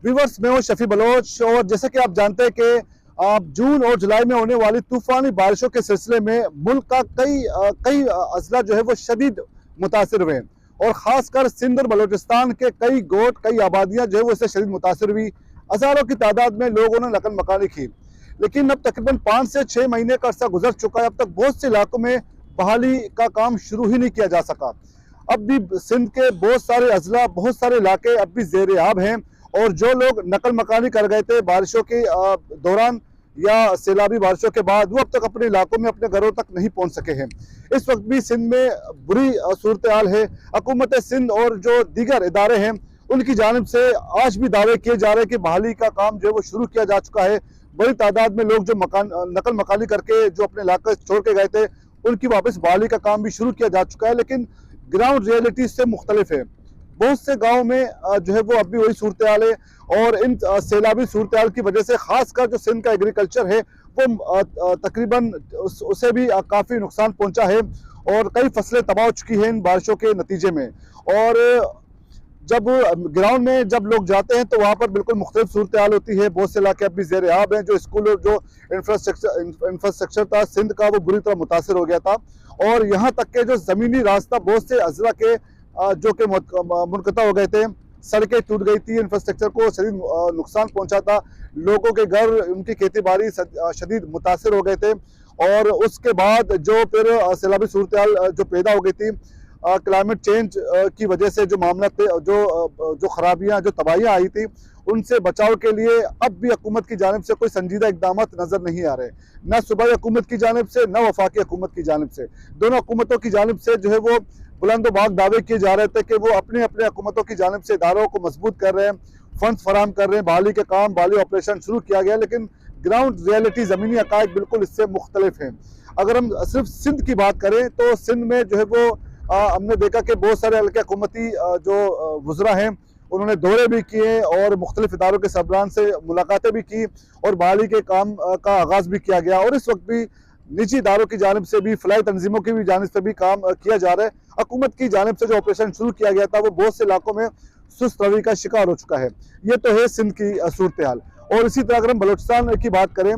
Viewers, मैं हूं Shafi Bloch और जैसे कि आप जानते हैं कि जून और जुलाई में होने वाली तूफानी बारिशों के सिलसिले में मुल्क का कई अजला जो है वो शदीद मुतासिर हुए और ख़ासकर सिंध और बलोचिस्तान के कई गोट कई आबादियां जो है वो इससे शदीद मुतासिर हुई। हज़ारों की तादाद में लोगों ने नकल मकानी की, लेकिन अब तकरीबन 5 से 6 महीने का अर्सा गुजर चुका है। अब तक बहुत से इलाकों में बहाली का काम शुरू ही नहीं किया जा सका। अब भी सिंध के बहुत सारे अजला, बहुत सारे इलाके अब भी जेर आब हैं और जो लोग नकल मकानी कर गए थे बारिशों के दौरान या सैलाबी बारिशों के बाद, वो अब तक अपने इलाकों में अपने घरों तक नहीं पहुंच सके हैं। इस वक्त भी सिंध में बुरी सूरत हाल है। हुकूमत सिंध और जो दीगर इदारे हैं उनकी जानिब से आज भी दावे किए जा रहे हैं कि बहाली का काम जो है वो शुरू किया जा चुका है। बड़ी तादाद में लोग जो नकल मकानी करके जो अपने इलाके छोड़ के गए थे उनकी वापस बहाली का काम भी शुरू किया जा चुका है, लेकिन ग्राउंड रियलिटी से मुख्तलिफ है। बहुत से गाँव में जो है वो अब भी वही सूरत हाल है और इन सैलाबी सूरत हाल की वजह से खासकर जो सिंध का एग्रीकल्चर है वो तकरीबन उसे भी काफ़ी नुकसान पहुंचा है और कई फसलें तबाह हो चुकी हैं इन बारिशों के नतीजे में। और जब ग्राउंड में जब लोग जाते हैं तो वहाँ पर बिल्कुल मुख्तलिफ सूरत हाल होती है। बहुत से इलाके अब भी ज़ेर आब हैं। जो स्कूल और जो इंफ्रास्ट्रक्चर था सिंध का वो बुरी तरह मुतासर हो गया था और यहाँ तक के जो ज़मीनी रास्ता बहुत से अजला के जो कि मुनक़ता हो गए थे, सड़कें टूट गई थी, इंफ्रास्ट्रक्चर को शदीद नुकसान पहुंचा था, लोगों के घर उनकी खेती बाड़ी शदीद मुतासर हो गए थे। और उसके बाद जो फिर सैलाबी सूरत हाल जो पैदा हो गई थी क्लाइमेट चेंज की वजह से, जो मामला थे, जो खराबियाँ जो तबाहियाँ आई थी, उनसे बचाव के लिए अब भी हुकूमत की जानिब से कोई संजीदा इकदाम नज़र नहीं आ रहे। न सूबाई हुकूमत की जानिब से न वफाकी हुकूमत की जानिब से, दोनों हुकूमतों की जानिब से जो है वो बुलंदोबाग दावे किए जा रहे थे कि वो अपने अपने हुकूमतों की जानिब से इदारों को मजबूत कर रहे हैं, फंड फराम कर रहे हैं, बहाली के काम, बहाली ऑपरेशन शुरू किया गया, लेकिन ग्राउंड रियलिटी ज़मीनी हक़ाइक़ बिल्कुल इससे मुख्तलिफ हैं। अगर हम सिर्फ सिंध की बात करें तो सिंध में जो है वो हमने देखा कि बहुत सारे हल्के हुकूमती जो वज़रा हैं उन्होंने दौरे भी किए और मुख्तलिफ इदारों के सरबराहान से मुलाकातें भी की और बहाली के काम का आगाज़ भी किया गया। और इस वक्त भी निजी इदारों की जानिब से भी, फलाई तंजीमों की भी जानिब से भी काम किया जा रहा है। हुकूमत की जानिब से जो ऑपरेशन शुरू किया गया था वो बहुत से इलाकों में सुस्त रवि का शिकार हो चुका है। ये तो है सिंध की सूरत हाल। और इसी तरह अगर हम बलोचिस्तान की बात करें,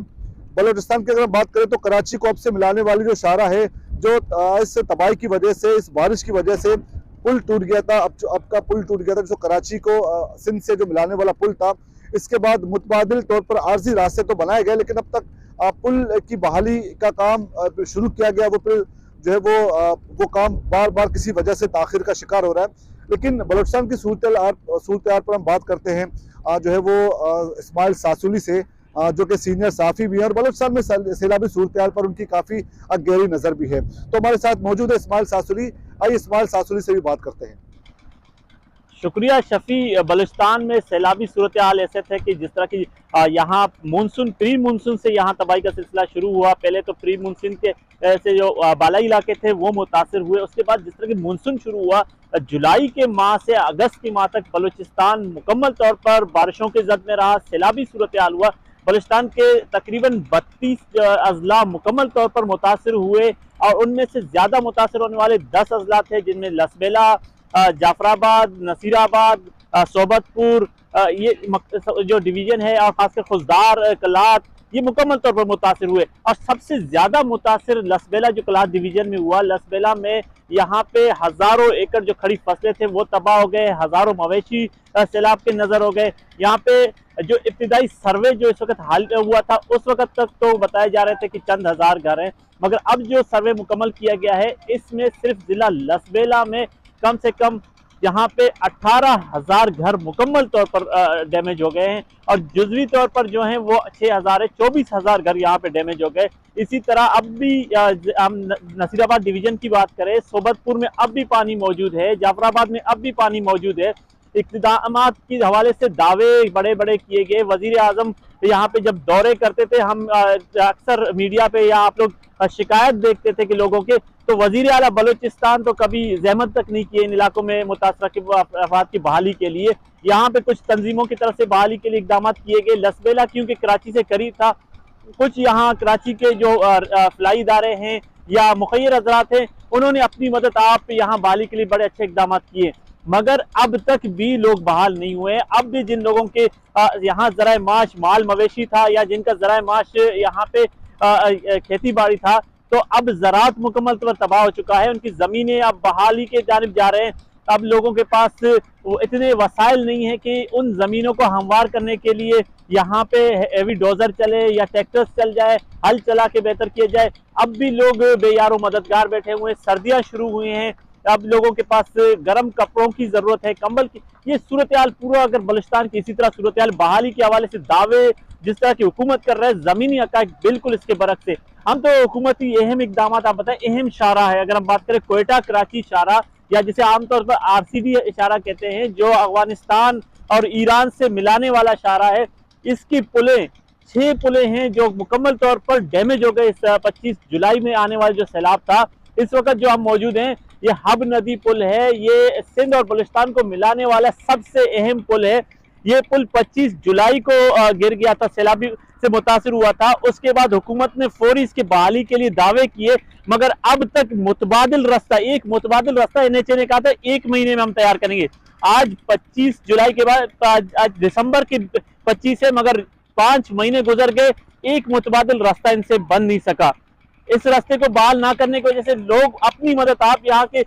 बलोचिस्तान की अगर बात करें तो कराची को अब से मिलाने वाली जो शाहरा है, जो इस तबाही की वजह से, इस बारिश की वजह से पुल टूट गया था, अब का पुल टूट गया था, जो कराची को सिंध से जो मिलाने वाला पुल था। इसके बाद मुतबादिल तौर पर आर्जी रास्ते तो बनाए गए, लेकिन अब तक पुल की बहाली का काम शुरू किया गया, वो फिर जो है वो काम बार बार किसी वजह से ताखिर का शिकार हो रहा है। लेकिन बलोचिस्तान की सूरत हाल पर हम बात करते हैं जो है वो इस्माइल सासुली से, जो कि सीनियर साफ़ी भी है और बलोचिस्तान में सैलाबी सूरत हाल पर उनकी काफ़ी गहरी नज़र भी है। तो हमारे साथ मौजूद है इस्माइल सासुली। आइए इस्माइल सासुली से भी बात करते हैं। शुक्रिया शफी। बलूचिस्तान में सैलाबी सूरत हाल ऐसे थे कि जिस तरह की यहाँ प्री मानसून से यहाँ तबाही का सिलसिला शुरू हुआ। पहले तो प्री मानसून के से जो बालाई इलाके थे वो मुतासर हुए। उसके बाद जिस तरह की मानसून शुरू हुआ, जुलाई के माह से अगस्त के माह तक बलूचिस्तान मुकम्मल तौर पर बारिशों के जद में रहा, सैलाबी सूरत हाल हुआ। बलूचिस्तान के तकरीबन 32 अजला मुकम्मल तौर पर मुतासर हुए और उनमें से ज़्यादा मुतासर होने वाले 10 अजला थे, जिनमें लसबेला, जाफराबाद, नसीराबाद, सोबतपुर, ये जो डिवीज़न है, और खासकर खुजदार, कलात, ये मुकम्मल तौर पर मुतासर हुए। और सबसे ज़्यादा मुतासर लसबेला जो कलात डिवीज़न में हुआ। लसबेला में यहाँ पे हज़ारों एकड़ जो खड़ी फसलें थे वो तबाह हो गए, हज़ारों मवेशी सैलाब के नज़र हो गए। यहाँ पे जो इब्तिदाई सर्वे जो इस वक्त हाल हुआ था, उस वक्त तक तो बताए जा रहे थे कि चंद हज़ार घर हैं, मगर अब जो सर्वे मुकम्मल किया गया है इसमें सिर्फ ज़िला लसबेला में कम से कम यहाँ पे 18,000 घर मुकम्मल तौर पर डैमेज हो गए हैं और जुज़वी तौर पर जो हैं वो 6,000 है, 24,000 घर यहाँ पे डैमेज हो गए। इसी तरह अब भी हम नसीराबाद डिवीज़न की बात करें, सोबतपुर में अब भी पानी मौजूद है, जाफराबाद में अब भी पानी मौजूद है। इक़्तिदामात के हवाले से दावे बड़े बड़े किए गए। वज़ीर आज़म यहाँ पे जब दौरे करते थे, हम अक्सर मीडिया पे या आप लोग शिकायत देखते थे कि लोगों के, तो वज़ीर आला बलूचिस्तान तो कभी जहमत तक नहीं किए इन इलाकों में मुतासरा के अफराद की बहाली के लिए। यहाँ पे कुछ तंजीमों की तरफ से बहाली के लिए इकदाम किए गए। लसबेला क्योंकि कराची से करीब था, कुछ यहाँ कराची के जो फलाई इदारे हैं या मुखैर हजरात हैं, उन्होंने अपनी मदद आप यहाँ बहाली के लिए बड़े अच्छे इकदाम किए। मगर अब तक भी लोग बहाल नहीं हुए। अब भी जिन लोगों के यहाँ ज़राए माश माल मवेशी था या जिनका ज़राए माश यहाँ पे खेती बाड़ी था, तो अब ज़राअत मुकम्मल तौर पर तबाह हो चुका है। उनकी ज़मीनें अब बहाली के जानिब जा रहे हैं। अब लोगों के पास वो इतने वसाइल नहीं है कि उन ज़मीनों को हमवार करने के लिए यहाँ पे हेवी डोजर चले या ट्रैक्टर्स चल जाए, हल चला के बेहतर किया जाए। अब भी लोग बेयारो मददगार बैठे हुए हैं, सर्दियाँ शुरू हुई हैं, अब लोगों के पास गर्म कपड़ों की जरूरत है, कंबल की। ये सूरत हाल पूरा अगर बलुचिस्तान की इसी तरह सूरत हाल बहाली के हवाले से दावे जिस तरह की हुकूमत कर रहे हैं, जमीनी हक़ाइक़ बिल्कुल इसके बरक्स से। हम तो हुकूमती अहम इकदाम आप बताएं, अहम शारा है। अगर हम बात करें कोयटा कराची शारा या जिसे आमतौर पर RCD इशारा कहते हैं, जो अफगानिस्तान और ईरान से मिलाने वाला शारा है, इसकी पुलें 6 पुलें हैं जो मुकम्मल तौर पर डैमेज हो गए इस 25 जुलाई में आने वाले जो सैलाब था। इस वक्त जो हम मौजूद हैं, ये हब नदी पुल है, ये सिंध और बलुचिस्तान को मिलाने वाला सबसे अहम पुल है। ये पुल 25 जुलाई को गिर गया था, सैलाबी से मुतासिर हुआ था। उसके बाद हुकूमत ने फौरी इसकी बहाली के लिए दावे किए, मगर अब तक मुतबादिल रास्ता NHA ने कहा था 1 महीने में हम तैयार करेंगे। आज 25 जुलाई के बाद आज दिसंबर की 25 है, मगर 5 महीने गुजर गए, एक मुतबादिल रास्ता इनसे बन नहीं सका। इस रास्ते को बहाल ना करने की वजह से लोग अपनी मदद, आप यहाँ के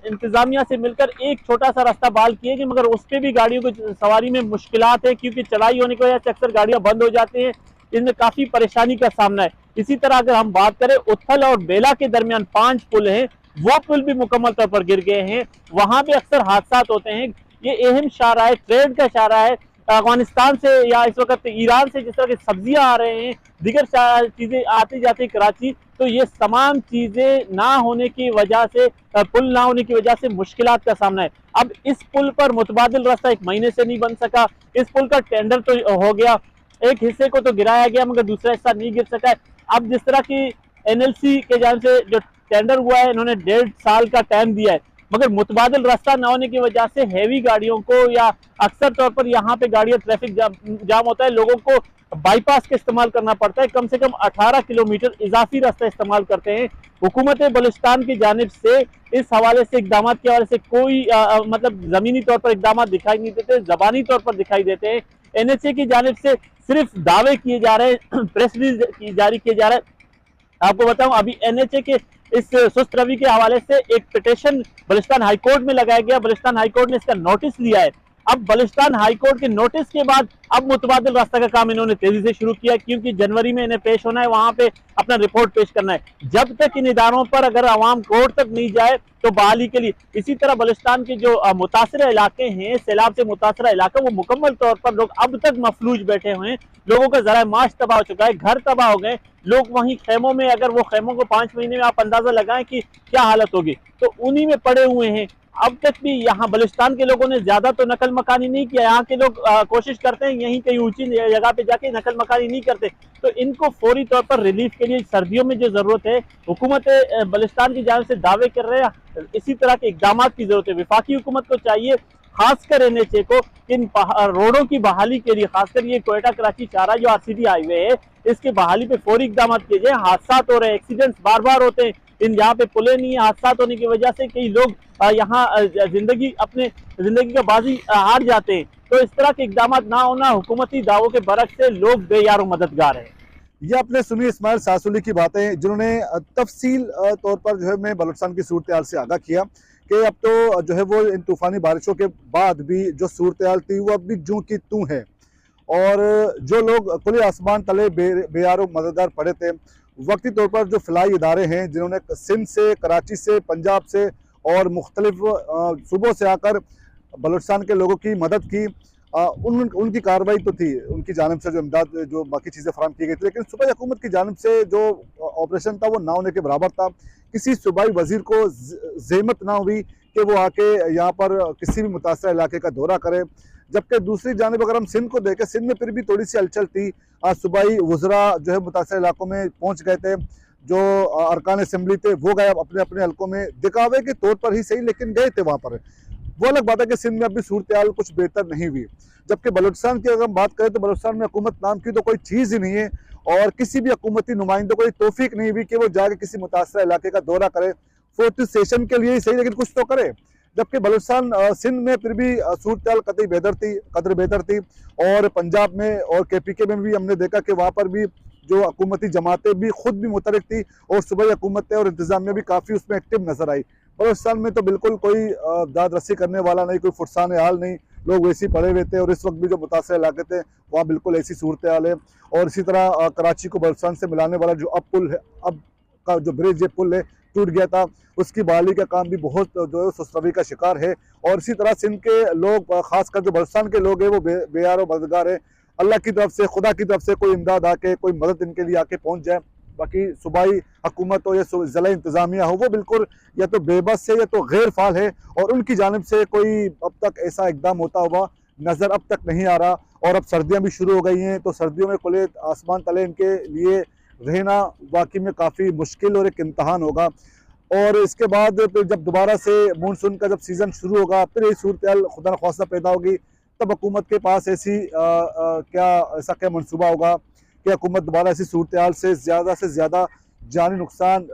इंतजामिया से मिलकर एक छोटा सा रास्ता बहाल किए, मगर उस पर भी गाड़ियों को सवारी में मुश्किलात है, क्योंकि चढ़ाई होने की वजह से अक्सर गाड़ियां बंद हो जाती हैं। इनमें काफी परेशानी का सामना है। इसी तरह अगर हम बात करें, उथल और बेला के दरमियान 5 पुल हैं, वो पुल भी मुकम्मल तौर पर गिर गए हैं। वहां भी अक्सर हादसा होते हैं। ये अहम शारा है, ट्रेड का शारा है। अफगानिस्तान से या इस वक्त ईरान से जिस तरह की सब्जियां आ रहे हैं, दीगर चीजें आती जाती कराची, तो ये तमाम चीजें ना होने की वजह से, पुल ना होने की वजह से मुश्किलात का सामना है। अब इस पुल पर मुतबादिल रास्ता 1 महीने से नहीं बन सका। इस पुल का टेंडर तो हो गया, एक हिस्से को तो गिराया गया, मगर दूसरा हिस्सा नहीं गिर सका है। अब जिस तरह की NLC के जान से जो टेंडर हुआ है, इन्होंने 1.5 साल का टाइम दिया है, मगर मुतबादिल रास्ता न होने की वजह से हैवी गाड़ियों को, या अक्सर तौर पर यहाँ पे गाड़ियाँ ट्रैफिक जाम होता है, लोगों को बाईपास का इस्तेमाल करना पड़ता है। कम से कम 18 किलोमीटर इजाफी रास्ता इस्तेमाल करते हैं। हुकूमत बलुचिस्तान की जानिब से इस हवाले से इकदाम के हवाले से कोई मतलब जमीनी तौर पर इकदाम दिखाई नहीं देते, जबानी तौर पर दिखाई देते हैं। NHA की जानिब से सिर्फ दावे किए जा रहे हैं, प्रेस रिलीज जारी किए जा रहे हैं। आपको बताऊं, अभी NHA के इस सुस्त रवि के हवाले से एक पिटीशन बलुचिस्तान हाईकोर्ट में लगाया गया। बलुचिस्तान हाईकोर्ट ने इसका नोटिस लिया है। अब बलुचिस्तान हाईकोर्ट के नोटिस के बाद अब मुतबादिल रास्ता का काम इन्होंने तेजी से शुरू किया, क्योंकि जनवरी में इन्हें पेश होना है, वहां पे अपना रिपोर्ट पेश करना है। जब तक इन इदारों पर अगर अवाम कोर्ट तक नहीं जाए तो बहाली के लिए। इसी तरह बलुचिस्तान के जो मुतासर इलाके हैं, सैलाब से मुतासर इलाका, वो मुकम्मल तौर पर लोग अब तक मफलूज बैठे हुए हैं। लोगों का ज़राए माश तबाह हो चुका है, घर तबाह हो गए। लोग वहीं खेमों में, अगर वो खेमों को 5 महीने में आप अंदाजा लगाएं कि क्या हालत होगी, तो उन्हीं में पड़े हुए हैं। अब तक भी यहाँ बलुचिस्तान के लोगों ने ज्यादा तो नकल मकानी नहीं किया। यहाँ के लोग कोशिश करते हैं यहीं कहीं ऊंची जगह पे जाके नकल मकानी नहीं करते। तो इनको फौरी तौर पर रिलीफ के लिए सर्दियों में जो जरूरत है, हुकूमत बलुचिस्तान की जानिब से दावे कर रहे हैं, इसी तरह के इकदाम की जरूरत है। विफाकी हुकूमत को चाहिए, खासकर NHA को, इन रोडों की बहाली के लिए, खासकर ये कोयटा कराची शारा जो RCD हाईवे है, इसकी बहाली पे फौरी इकदाम किए जाए। हादसा हो रहे हैं, एक्सीडेंट्स बार बार होते हैं। इन यहाँ पे पुलें नहीं है, हादसा होने की वजह से कई लोग यहाँ अपने जिंदगी का बाजी हार जाते हैं। तो इस तरह के इकदाम ना होना हुकूमती दावों के बरक्स से लोग बेयारो मददगार हैं। ये आपने सुनी इस्माइल सासुली की बातें, जिन्होंने तफसील तौर पर जो है मैं बलुचिस्तान की सूरत हाल से आगाह किया कि अब तो जो है वो इन तूफ़ानी बारिशों के बाद भी जो सूरत हाल थी वो अब भी जूं की तूं है। और जो लोग खुले आसमान तले बेयारो मददगार पड़े थे, वक्ती तौर पर जो फलाई इदारे हैं जिन्होंने सिंध से, कराची से, पंजाब से और मुख्तलिफ सूबों से आकर बलुचिस्तान के लोगों की मदद की, उनकी कार्रवाई तो थी, उनकी जानिब से जो इमदाद, जो बाकी चीज़ें फराहम की गई थी। लेकिन सूबाई हुकूमत की जानिब से जो ऑपरेशन था वो ना होने के बराबर था। किसी सूबाई वजीर को ज़हमत ना हुई कि वो आके यहाँ पर किसी भी मुतासर इलाके का दौरा करे। जबकि दूसरी जानिब अगर हम सिंध को देखें, सिंध में फिर भी थोड़ी सी हलचल थी। आज सूबाई वज़रा जो है मुतासर इलाकों में पहुँच गए थे। जो अरकान असम्बली थे वो गए अपने अपने हल्कों में, दिखावे के तौर पर ही सही, लेकिन गए थे वहाँ पर। वो अलग बात है कि सिंध में अभी सूरत हाल कुछ बेहतर नहीं हुई। जबकि बलूचिस्तान की अगर हम बात करें तो बलूचिस्तान में हुकूमत नाम की तो कोई चीज़ ही नहीं है, और किसी भी हुकूमती नुमाइंदों को तौफीक नहीं हुई कि वो जाके किसी मुतासर इलाके का दौरा करे। फोर्थ सेशन के लिए ही सही, लेकिन कुछ तो करे। जबकि बलूचिस्तान सिंध में फिर भी सूरत कतई कदर बेहतर थी। और पंजाब में और KPK में भी हमने देखा कि वहाँ पर भी जो हुकूमती जमातें भी खुद भी मुतरक थी और सूबाई हुकूमतें और इंतजामिया भी काफ़ी उसमें एक्टिव नजर आई। बलूचिस्तान में तो बिल्कुल कोई दाद रसी करने वाला नहीं, कोई फुरसान हाल नहीं, लोग वैसे ही पड़े हुए थे। और इस वक्त भी जो मुतासर इलाके थे वहाँ बिल्कुल ऐसी सूरत हाल है। और इसी तरह कराची को बलूचिस्तान से मिलाने वाला जो पुल है, अब का जो ब्रिज है, पुल है, टूट गया था, उसकी बहाली का काम भी बहुत जो है सुस्तरवी का शिकार है। और इसी तरह सिंध के लोग, खासकर जो बलूचिस्तान के लोग हैं, वो बेयार और मददगार है। अल्लाह की तरफ से, खुदा की तरफ से कोई इमदाद आके, कोई मदद इनके लिए आके पहुंच जाए। बाकी सूबाई हुकूमत हो या ज़िला इंतज़ामिया हो, वो बिल्कुल या तो बेबस है या तो गैर फाल है। और उनकी जानिब से कोई अब तक ऐसा इकदाम होता हुआ नज़र अब तक नहीं आ रहा। और अब सर्दियाँ भी शुरू हो गई हैं, तो सर्दियों में खुले आसमान तले इनके लिए रहना वाकई में काफ़ी मुश्किल और एक इम्तहान होगा। और इसके बाद फिर जब दोबारा से मानसून का जब सीज़न शुरू होगा, फिर यही सूरत खुदा न ख्वास्ता पैदा होगी। तब हुकूमत के पास क्या मनसूबा होगा कि हुकूमत दोबारा ऐसी सूरत हाल से ज़्यादा जानी नुकसान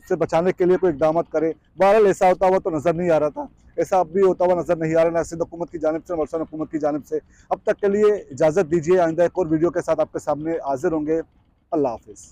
से बचाने के लिए कोई इकदाम करे। बहरहाल ऐसा होता हुआ तो नज़र नहीं आ रहा था, ऐसा अब भी होता हुआ नज़र नहीं आ रहा, ना सिंध हुकूमत की जानिब से, ना बलूचिस्तान हुकूमत की जानिब से। अब तक के लिए इजाज़त दीजिए, आइंदा एक और वीडियो के साथ आपके सामने हाजिर होंगे। अल्लाह हाफिज़।